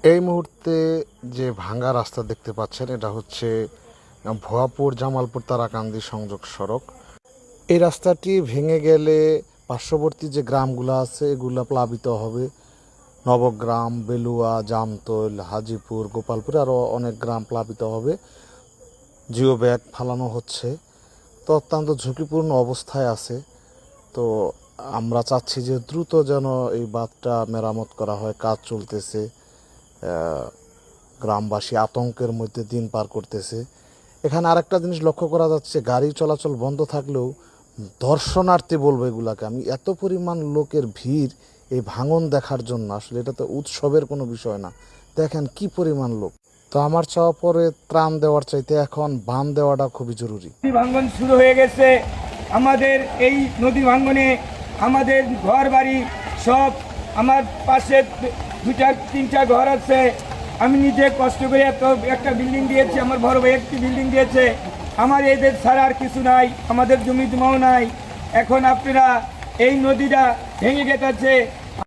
এই মুহূর্তে যে ভাঙা রাস্তা দেখতে পাচ্ছেন এটা হচ্ছে ভুয়াপুর জামালপুর তারাকান্দি সংযোগ সড়ক। এই রাস্তাটি ভেঙে গেলে পার্শ্ববর্তী যে গ্রামগুলো আছে এগুলো প্লাবিত হবে। নবগ্রাম, বেলুয়া, জামতৈল, হাজিপুর, গোপালপুর আরও অনেক গ্রাম প্লাবিত হবে। জিও ব্যাগ ফালানো হচ্ছে, তো অত্যন্ত ঝুঁকিপূর্ণ অবস্থায় আছে। তো আমরা চাচ্ছি যে দ্রুত যেন এই বাঁধটা মেরামত করা হয়। কাজ চলতেছে, গ্রামবাসী আতঙ্কের মধ্যে দিন পার করতেছে। এখানে আরেকটা জিনিস লক্ষ্য করা যাচ্ছে, গাড়ি চলাচল বন্ধ থাকলেও দর্শনার্থী বলবো এগুলাকে আমি, এত পরিমাণ লোকের ভিড় এই ভাঙন দেখার জন্য। আসলে এটা তো উৎসবের কোনো বিষয় না, দেখেন কি পরিমাণ লোক। তো আমার চাওয়া পরে ত্রাণ দেওয়ার চাইতে এখন বাঁধ দেওয়াটা খুবই জরুরি। নদী ভাঙ্গন শুরু হয়ে গেছে। আমাদের এই নদী ভাঙ্গনে আমাদের ঘর বাড়ি সব, আমার পাশে দুটা তিনটা ঘর আছে। আমি নিজে কষ্ট করে এত একটা বিল্ডিং দিয়েছি, আমার বড় ভাই একটি বিল্ডিং দিয়েছে। আমার এদের ছাড়া আর কিছু নাই, আমাদের জমি জমাও নাই। এখন আপনারা এই নদীটা ভেঙে গেছে,